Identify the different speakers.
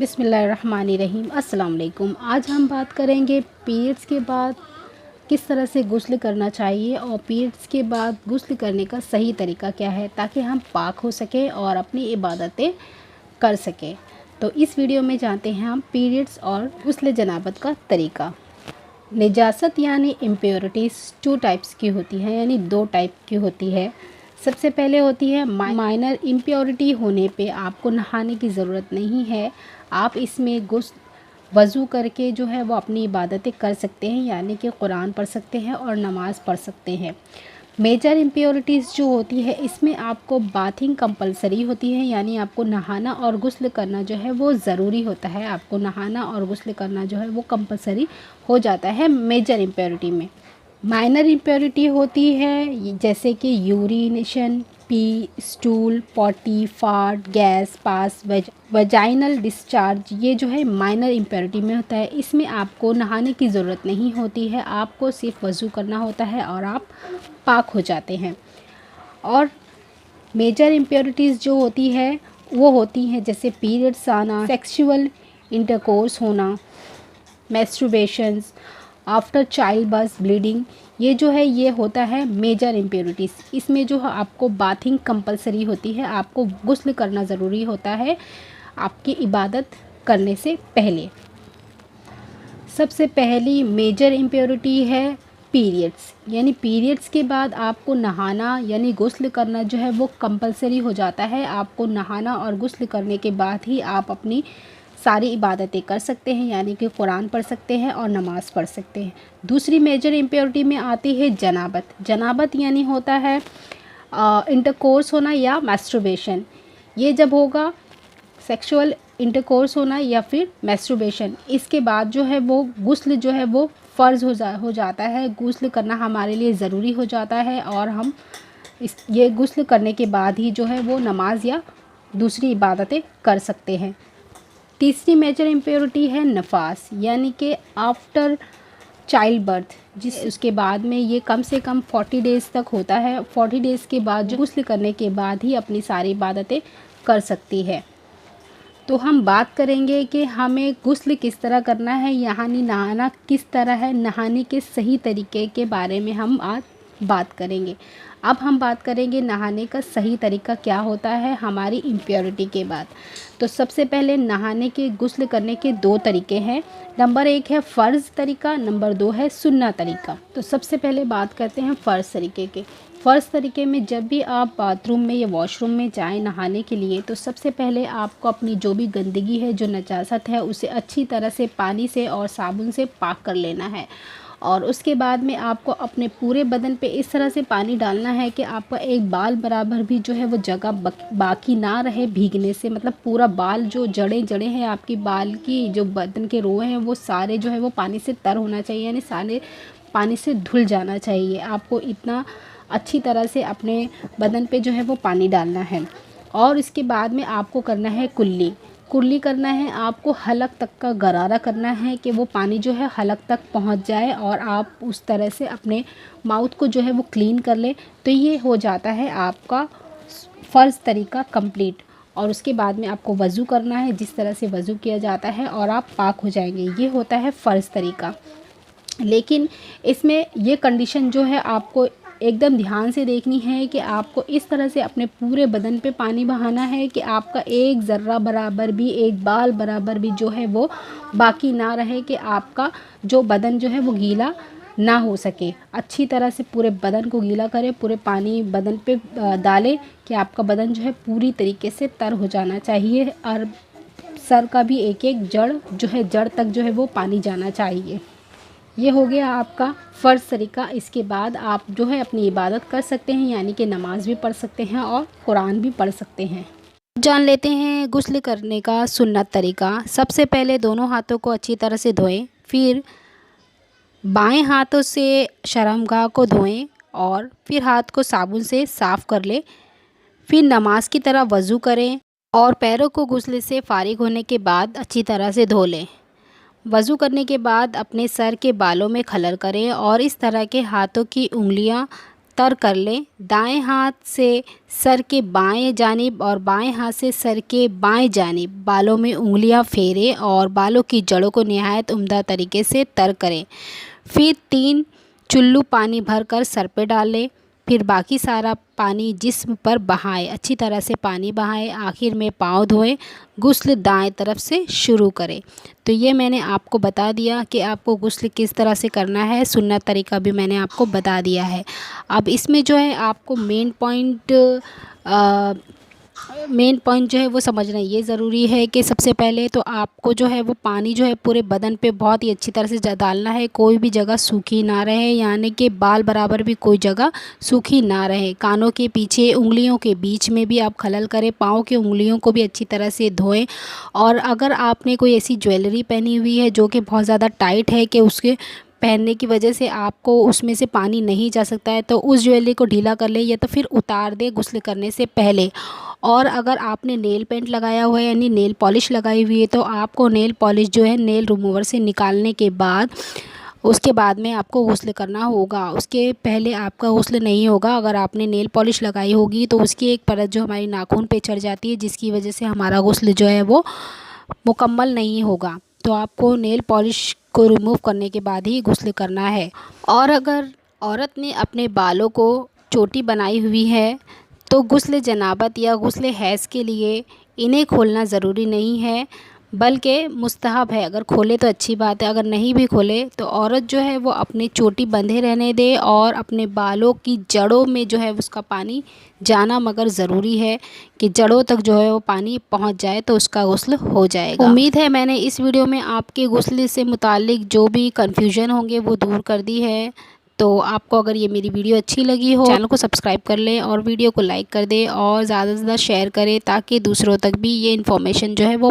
Speaker 1: बिस्मिल्लाहिर्रहमानिर्रहीम। अस्सलाम वालेकुम। आज हम बात करेंगे पीरियड्स के बाद किस तरह से गुस्ल करना चाहिए और पीरियड्स के बाद गुस्ल करने का सही तरीका क्या है ताकि हम पाक हो सकें और अपनी इबादतें कर सकें। तो इस वीडियो में जानते हैं हम पीरियड्स और गुस्ल जनाबत का तरीका। निजासत यानी इम्प्योरिटीज़ टू टाइप्स की होती है, यानी दो टाइप की होती है। सबसे पहले होती है माइनर इम्प्योरिटी। होने पे आपको नहाने की ज़रूरत नहीं है, आप इसमें वज़ू करके जो है वो अपनी इबादतें कर सकते हैं, यानी कि कुरान पढ़ सकते हैं और नमाज़ पढ़ सकते हैं। मेजर इम्प्योरिटीज़ जो होती है इसमें आपको बाथिंग कंपलसरी होती है, यानी आपको नहाना और गुस्ल करना जो है वो ज़रूरी होता है। आपको नहाना और गुस्ल करना जो है वो कंपलसरी हो जाता है मेजर इम्प्योरिटी में। माइनर इम्प्योरिटी होती है जैसे कि urination, pee, stool, potty, fart, gas pass, vaginal discharge, ये जो है माइनर इम्प्योरिटी में होता है। इसमें आपको नहाने की ज़रूरत नहीं होती है, आपको सिर्फ वज़ू करना होता है और आप पाक हो जाते हैं। और मेजर इम्प्योरिटीज़ जो होती है वो होती हैं जैसे पीरियड्स आना, सेक्सुअल इंटरकोर्स होना, मैस्टरबेशंस, आफ्टर चाइल्ड बर्थ, ब्लीडिंग, ये जो है ये होता है मेजर इम्प्योरिटीज़। इसमें जो है आपको बाथिंग कंपलसरी होती है, आपको गुस्ल करना ज़रूरी होता है आपकी इबादत करने से पहले। सबसे पहली मेजर इम्प्योरिटी है पीरियड्स, यानी पीरियड्स के बाद आपको नहाना यानी गुस्ल करना जो है वो कंपलसरी हो जाता है। आपको नहाना और गुस्ल करने के बाद ही आप अपनी सारी इबादतें कर सकते हैं, यानी कि कुरान पढ़ सकते हैं और नमाज़ पढ़ सकते हैं। दूसरी मेजर इम्प्योरिटी में आती है जनाबत। जनाबत यानी होता है इंटरकोर्स होना या मैस्टरबेशन। ये जब होगा सेक्सुअल इंटरकोर्स होना या फिर मैस्टरबेशन, इसके बाद जो है वो गुस्ल जो है वो फ़र्ज़ हो जाता है। गुस्ल करना हमारे लिए ज़रूरी हो जाता है और हम ये गुस्ल करने के बाद ही जो है वो नमाज या दूसरी इबादतें कर सकते हैं। तीसरी मेजर इम्प्योरिटी है नफास, यानी कि आफ्टर चाइल्ड बर्थ, उसके बाद में ये कम से कम 40 डेज़ तक होता है। 40 डेज़ के बाद जो गुस्ल करने के बाद ही अपनी सारी इबादतें कर सकती है। तो हम बात करेंगे कि हमें गुस्ल किस तरह करना है, यानी नहाना किस तरह है, नहाने के सही तरीके के बारे में हम आज बात करेंगे। अब हम बात करेंगे नहाने का सही तरीका क्या होता है हमारी इम्प्योरिटी के बाद। तो सबसे पहले नहाने के गुस्ल करने के दो तरीके हैं। नंबर 1 है फ़र्ज़ तरीका, नंबर 2 है सुन्ना तरीका। तो सबसे पहले बात करते हैं फ़र्ज़ तरीके के। फ़र्ज़ तरीके में जब भी आप बाथरूम में या वॉशरूम में जाएं नहाने के लिए, तो सबसे पहले आपको अपनी जो भी गंदगी है, जो नजासत है, उसे अच्छी तरह से पानी से और साबुन से पाक कर लेना है। और उसके बाद में आपको अपने पूरे बदन पे इस तरह से पानी डालना है कि आपका एक बाल बराबर भी जो है वो जगह बाकी ना रहे भीगने से। मतलब पूरा बाल जो जड़ें हैं आपकी बाल की, जो बदन के रोए हैं, वो सारे जो है वो पानी से तर होना चाहिए, यानी सारे पानी से धुल जाना चाहिए। आपको इतना अच्छी तरह से अपने बदन पे जो है वो पानी डालना है। और इसके बाद में आपको करना है कुल्ली करना है। आपको हलक तक का गरारा करना है कि वो पानी जो है हलक तक पहुंच जाए और आप उस तरह से अपने माउथ को जो है वो क्लीन कर ले। तो ये हो जाता है आपका फ़र्ज़ तरीका कंप्लीट। और उसके बाद में आपको वज़ू करना है जिस तरह से वज़ू किया जाता है और आप पाक हो जाएंगे। ये होता है फ़र्ज़ तरीका। लेकिन इसमें ये कंडीशन जो है आपको एकदम ध्यान से देखनी है कि आपको इस तरह से अपने पूरे बदन पे पानी बहाना है कि आपका एक ज़र्रा बराबर भी, एक बाल बराबर भी जो है वो बाकी ना रहे, कि आपका जो बदन जो है वो गीला ना हो सके। अच्छी तरह से पूरे बदन को गीला करें, पूरे पानी बदन पे डालें कि आपका बदन जो है पूरी तरीके से तर हो जाना चाहिए। और सर का भी एक एक जड़ तक जो है वो पानी जाना चाहिए। ये हो गया आपका फ़र्ज़ तरीका। इसके बाद आप जो है अपनी इबादत कर सकते हैं, यानी कि नमाज़ भी पढ़ सकते हैं और कुरान भी पढ़ सकते हैं। जान लेते हैं गुस्ल करने का सुन्नत तरीका। सबसे पहले दोनों हाथों को अच्छी तरह से धोएं, फिर बाएं हाथों से शर्मगाह को धोएं और फिर हाथ को साबुन से साफ़ कर लें। फिर नमाज की तरह वज़ू करें और पैरों को गुस्ल से फ़ारिग होने के बाद अच्छी तरह से धो लें। वज़ू करने के बाद अपने सर के बालों में खलल करें और इस तरह के हाथों की उंगलियां तर कर लें। दाएं हाथ से सर के बाएं जानिब और बाएं हाथ से सर के बाएं जानिब बालों में उंगलियां फेरें और बालों की जड़ों को निहायत उम्दा तरीके से तर करें। फिर 3 चुल्लू पानी भरकर सर पे डालें। फिर बाकी सारा पानी जिस्म पर बहाएं, अच्छी तरह से पानी बहाएं। आखिर में पाँव धोएं। गुस्ल दाएं तरफ से शुरू करें। तो ये मैंने आपको बता दिया कि आपको गुस्ल किस तरह से करना है। सुन्नत तरीका भी मैंने आपको बता दिया है। अब इसमें जो है आपको मेन पॉइंट जो है वो समझना ये ज़रूरी है कि सबसे पहले तो आपको जो है वो पानी जो है पूरे बदन पे बहुत ही अच्छी तरह से डालना है। कोई भी जगह सूखी ना रहे, यानी कि बाल बराबर भी कोई जगह सूखी ना रहे। कानों के पीछे, उंगलियों के बीच में भी आप खलल करें। पाँव की उंगलियों को भी अच्छी तरह से धोएं। और अगर आपने कोई ऐसी ज्वेलरी पहनी हुई है जो कि बहुत ज़्यादा टाइट है कि उसके पहनने की वजह से आपको उसमें से पानी नहीं जा सकता है, तो उस ज्वेलरी को ढीला कर लें या तो फिर उतार दें गुस्ल करने से पहले। और अगर आपने नेल पेंट लगाया हुआ है यानी नेल पॉलिश लगाई हुई है, तो आपको नेल पॉलिश जो है नेल रिमूवर से निकालने के बाद उसके बाद में आपको गुस्ल करना होगा। उसके पहले आपका गुस्ल नहीं होगा। अगर आपने नेल पॉलिश लगाई होगी तो उसकी एक परत जो हमारी नाखून पे चढ़ जाती है, जिसकी वजह से हमारा गुस्ल जो है वो मुकम्मल नहीं होगा। तो आपको नेल पॉलिश को रिमूव करने के बाद ही गुस्ल करना है। और अगर औरत ने अपने बालों को चोटी बनाई हुई है तो गुस्ल जनाबत या गुस्ल हैज़ के लिए इन्हें खोलना ज़रूरी नहीं है, बल्कि मुस्तहब है। अगर खोले तो अच्छी बात है, अगर नहीं भी खोले तो औरत जो है वो अपनी चोटी बंधे रहने दे और अपने बालों की जड़ों में जो है उसका पानी जाना मगर ज़रूरी है कि जड़ों तक जो है वो पानी पहुंच जाए तो उसका गुस्ल हो जाएगा। उम्मीद है मैंने इस वीडियो में आपके गुस्ल से मुताल्लिक जो भी कन्फ्यूजन होंगे वो दूर कर दी है। तो आपको अगर ये मेरी वीडियो अच्छी लगी हो, चैनल को सब्सक्राइब कर लें और वीडियो को लाइक कर दें और ज़्यादा से ज़्यादा शेयर करें ताकि दूसरों तक भी ये इन्फॉर्मेशन जो है वो